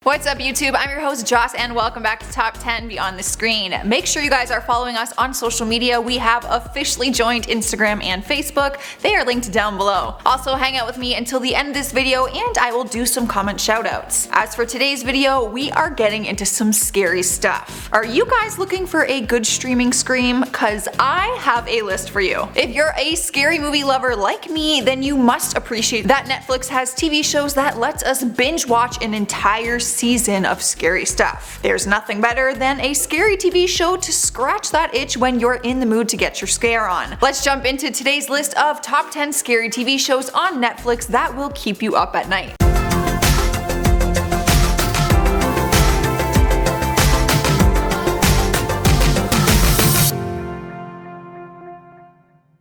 What's up YouTube? I'm your host Joss and welcome back to Top 10 Beyond the Screen. Make sure you guys are following us on social media. We have officially joined Instagram and Facebook. They are linked down below. Also hang out with me until the end of this video and I will do some comment shoutouts. As for today's video, we are getting into some scary stuff. Are you guys looking for a good streaming scream? Cause I have a list for you. If you're a scary movie lover like me, then you must appreciate that Netflix has TV shows that lets us binge watch an entire season of scary stuff. There's nothing better than a scary TV show to scratch that itch when you're in the mood to get your scare on. Let's jump into today's list of top 10 scary TV shows on Netflix that will keep you up at night.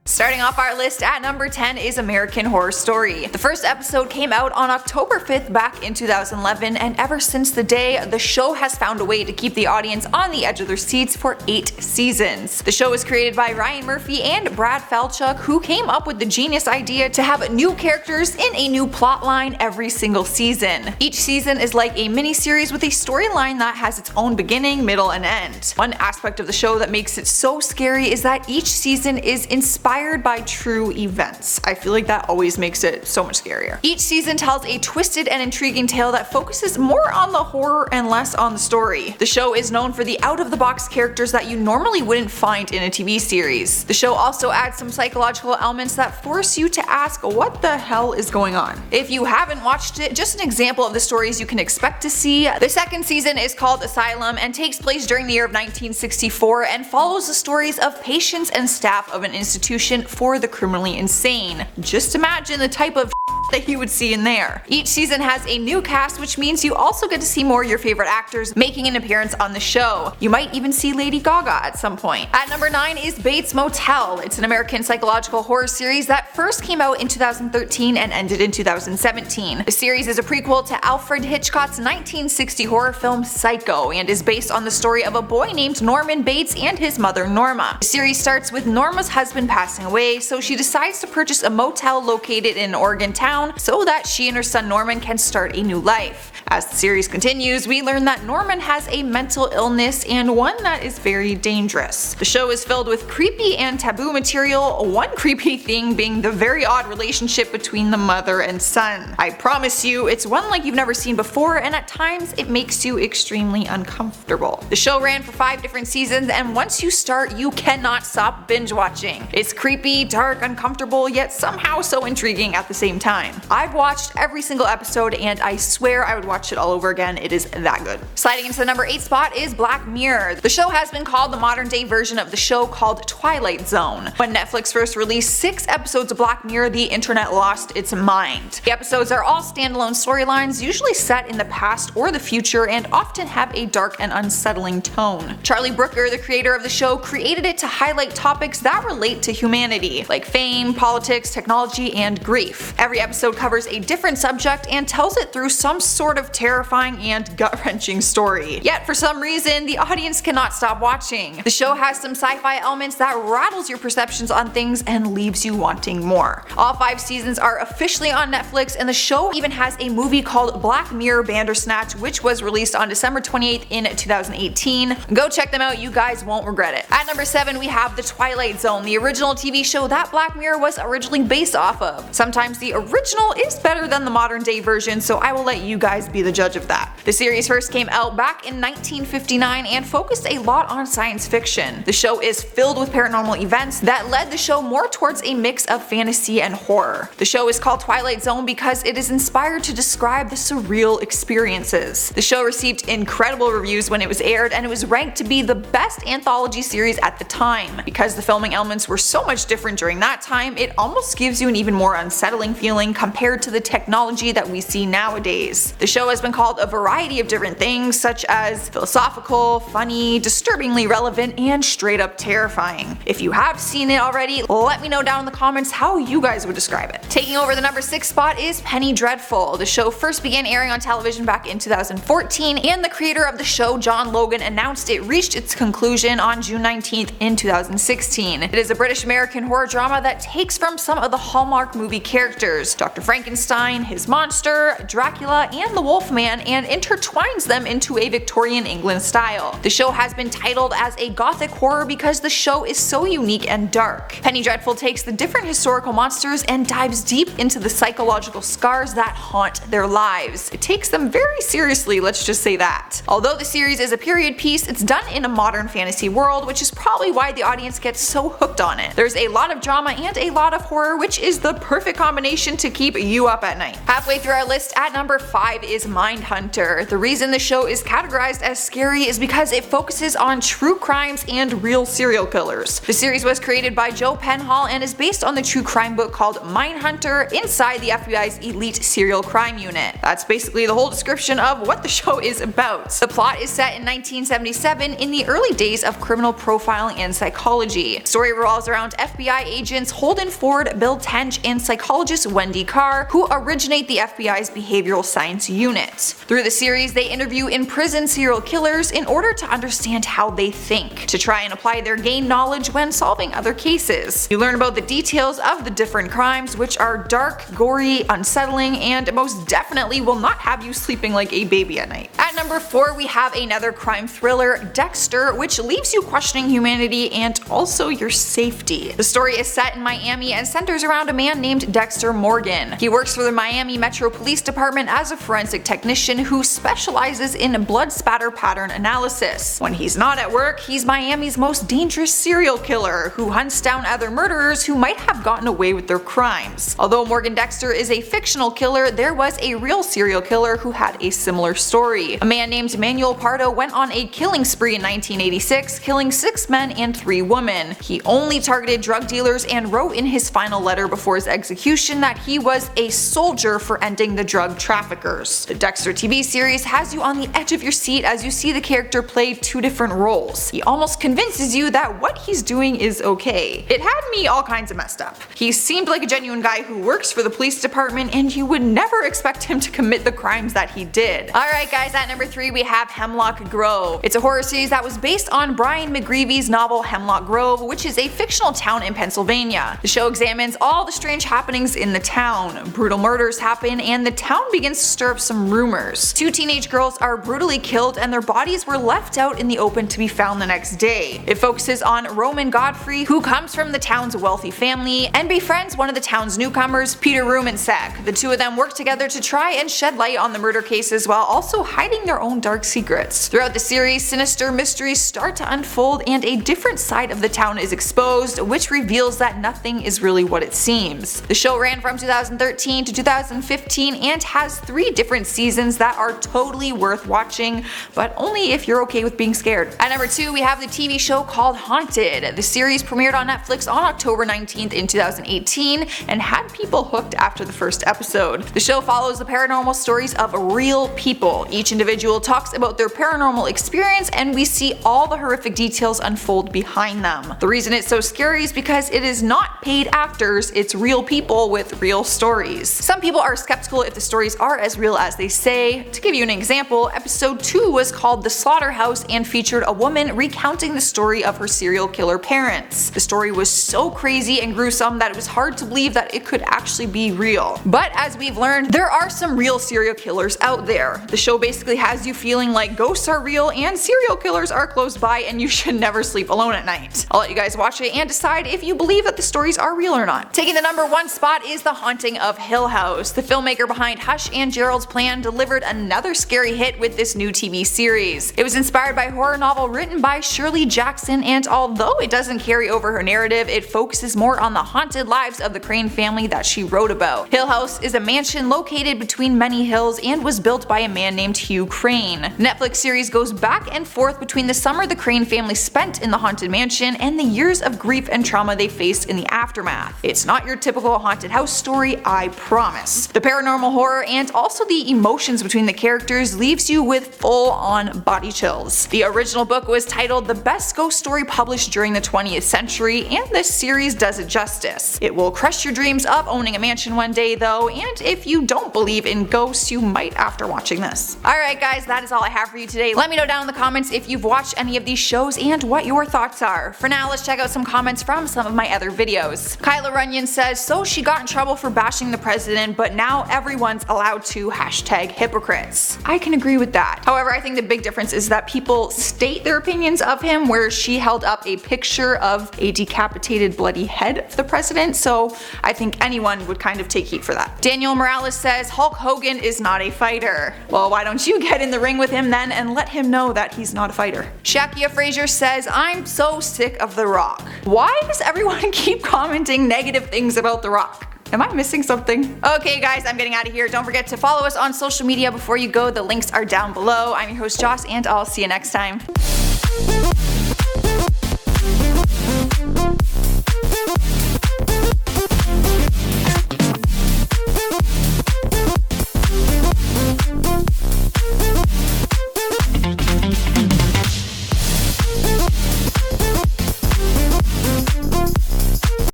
Starting off our list at number 10 is American Horror Story. The first episode came out on October 5th back in 2011, and ever since the day, the show has found a way to keep the audience on the edge of their seats for 8 seasons. The show was created by Ryan Murphy and Brad Falchuk, who came up with the genius idea to have new characters in a new plotline every single season. Each season is like a mini-series with a storyline that has its own beginning, middle, and end. One aspect of the show that makes it so scary is that each season is inspired by true events. I feel like that always makes it so much scarier. Each season tells a twisted and intriguing tale that focuses more on the horror and less on the story. The show is known for the out-of-the-box characters that you normally wouldn't find in a TV series. The show also adds some psychological elements that force you to ask what the hell is going on. If you haven't watched it, just an example of the stories you can expect to see. The second season is called Asylum and takes place during the year of 1964 and follows the stories of patients and staff of an institution for the criminally insane. Just imagine the type of that you would see in there. Each season has a new cast, which means you also get to see more of your favorite actors making an appearance on the show. You might even see Lady Gaga at some point. At number 9 is Bates Motel. It's an American psychological horror series that first came out in 2013 and ended in 2017. The series is a prequel to Alfred Hitchcock's 1960 horror film Psycho and is based on the story of a boy named Norman Bates and his mother Norma. The series starts with Norma's husband passing away, so she decides to purchase a motel located in an Oregon town so that she and her son Norman can start a new life. As the series continues, we learn that Norman has a mental illness and one that is very dangerous. The show is filled with creepy and taboo material, one creepy thing being the very odd relationship between the mother and son. I promise you, it's one like you've never seen before, and at times it makes you extremely uncomfortable. The show ran for 5 different seasons, and once you start, you cannot stop binge watching. It's creepy, dark, uncomfortable, yet somehow so intriguing at the same time. I've watched every single episode and I swear I would watch it all over again. It is that good. Sliding into the number 8 spot is Black Mirror. The show has been called the modern day version of the show called Twilight Zone. When Netflix first released 6 episodes of Black Mirror, the internet lost its mind. The episodes are all standalone storylines, usually set in the past or the future, and often have a dark and unsettling tone. Charlie Brooker, the creator of the show, created it to highlight topics that relate to humanity, like fame, politics, technology, and grief. Every episode covers a different subject and tells it through some sort of terrifying and gut-wrenching story. Yet for some reason, the audience cannot stop watching. The show has some sci-fi elements that rattles your perceptions on things and leaves you wanting more. All 5 seasons are officially on Netflix, and the show even has a movie called Black Mirror Bandersnatch, which was released on December 28th in 2018. Go check them out, you guys won't regret it. At number 7 we have The Twilight Zone, the original TV show that Black Mirror was originally based off of. Sometimes the original is better than the modern day version, so I will let you guys be the judge of that. The series first came out back in 1959 and focused a lot on science fiction. The show is filled with paranormal events that led the show more towards a mix of fantasy and horror. The show is called Twilight Zone because it is inspired to describe the surreal experiences. The show received incredible reviews when it was aired, and it was ranked to be the best anthology series at the time. Because the filming elements were so much different during that time, it almost gives you an even more unsettling feeling compared to the technology that we see nowadays. The show has been called a variety of different things, such as philosophical, funny, disturbingly relevant, and straight up terrifying. If you have seen it already, let me know down in the comments how you guys would describe it. Taking over the number 6 spot is Penny Dreadful. The show first began airing on television back in 2014, and the creator of the show, John Logan, announced it reached its conclusion on June 19th in 2016. It is a British-American horror drama that takes from some of the Hallmark movie characters, Dr. Frankenstein, his monster, Dracula, and the Wolfman, and intertwines them into a Victorian England style. The show has been titled as a gothic horror because the show is so unique and dark. Penny Dreadful takes the different historical monsters and dives deep into the psychological scars that haunt their lives. It takes them very seriously, let's just say that. Although the series is a period piece, it's done in a modern fantasy world, which is probably why the audience gets so hooked on it. There's a lot of drama and a lot of horror, which is the perfect combination to keep you up at night. Halfway through our list, at number 5 is Mindhunter. The reason the show is categorized as scary is because it focuses on true crimes and real serial killers. The series was created by Joe Penhall and is based on the true crime book called Mindhunter inside the FBI's elite serial crime unit. That's basically the whole description of what the show is about. The plot is set in 1977 in the early days of criminal profiling and psychology. The story revolves around FBI agents Holden Ford, Bill Tench, and psychologist Wendy Carr, who originate the FBI's behavioral science unit. Through the series, they interview imprisoned serial killers in order to understand how they think, to try and apply their gained knowledge when solving other cases. You learn about the details of the different crimes, which are dark, gory, unsettling, and most definitely will not have you sleeping like a baby at night. At number 4, we have another crime thriller, Dexter, which leaves you questioning humanity and also your safety. The story is set in Miami and centers around a man named Dexter Morgan. He works for the Miami Metro Police Department as a forensic technician who specializes in blood spatter pattern analysis. When he's not at work, he's Miami's most dangerous serial killer who hunts down other murderers who might have gotten away with their crimes. Although Morgan Dexter is a fictional killer, there was a real serial killer who had a similar story. A man named Manuel Pardo went on a killing spree in 1986, killing 6 men and 3 women. He only targeted drug dealers and wrote in his final letter before his execution that he was a soldier for ending the drug traffickers. The Dexter TV series has you on the edge of your seat as you see the character play 2 different roles. He almost convinces you that what he's doing is okay. It had me all kinds of messed up. He seemed like a genuine guy who works for the police department, and you would never expect him to commit the crimes that he did. Alright guys, at number 3 we have Hemlock Grove. It's a horror series that was based on Brian McGreevy's novel Hemlock Grove, which is a fictional town in Pennsylvania. The show examines all the strange happenings in the town. Brutal murders happen and the town begins to stir up some rumors. 2 teenage girls are brutally killed and their bodies were left out in the open to be found the next day. It focuses on Roman Godfrey, who comes from the town's wealthy family and befriends one of the town's newcomers, Peter Rumensak. The 2 of them work together to try and shed light on the murder cases while also hiding their own dark secrets. Throughout the series, sinister mysteries start to unfold and a different side of the town is exposed, which reveals that nothing is really what it seems. The show ran from 2013 to 2015 and has 3 different seasons that are totally worth watching, but only if you're okay with being scared. At number 2 we have the TV show called Haunted. The series premiered on Netflix on October 19th in 2018 and had people hooked after the first episode. The show follows the paranormal stories of real people. Each individual talks about their paranormal experience and we see all the horrific details unfold behind them. The reason it's so scary is because it is not paid actors, it's real people with real stories. Some people are skeptical if the stories are as real as they say. To give you an example, episode 2 was called The Slaughterhouse and featured a woman recounting the story of her serial killer parents. The story was so crazy and gruesome that it was hard to believe that it could actually be real. But as we've learned, there are some real serial killers out there. The show basically has you feeling like ghosts are real and serial killers are close by and you should never sleep alone at night. I'll let you guys watch it and decide if you believe that the stories are real or not. Taking the number 1 spot is The Haunting of Hill House. The filmmaker behind Hush and Gerald's Plan delivered another scary hit with this new TV series. It was inspired by a horror novel written by Shirley Jackson, and although it doesn't carry over her narrative, it focuses more on the haunted lives of the Crane family that she wrote about. Hill House is a mansion located between many hills and was built by a man named Hugh Crane. The Netflix series goes back and forth between the summer the Crane family spent in the haunted mansion and the years of grief and trauma they faced in the aftermath. It's not your typical haunted house story, I promise. The paranormal horror and also the emotions between the characters leaves you with full-on body chills. The original book was titled The Best Ghost Story Published During the 20th Century, and this series does it justice. It will crush your dreams of owning a mansion one day though, and if you don't believe in ghosts, you might after watching this. Alright Alright guys, that is all I have for you today. Let me know down in the comments if you've watched any of these shows and what your thoughts are. For now, let's check out some comments from some of my other videos. Kyla Runyon says, so she got in trouble for bashing the president, but now everyone's allowed to #hypocrites. I can agree with that. However, I think the big difference is that people state their opinions of him, where she held up a picture of a decapitated bloody head of the president, so I think anyone would kind of take heat for that. Daniel Morales says, Hulk Hogan is not a fighter. Well, why don't you get in the ring with him then and let him know that he's not a fighter? Shakia Frazier says, I'm so sick of The Rock. Why does everyone keep commenting negative things about The Rock? Am I missing something? Okay guys, I'm getting out of here. Don't forget to follow us on social media before you go. The links are down below. I'm your host Joss, and I'll see you next time.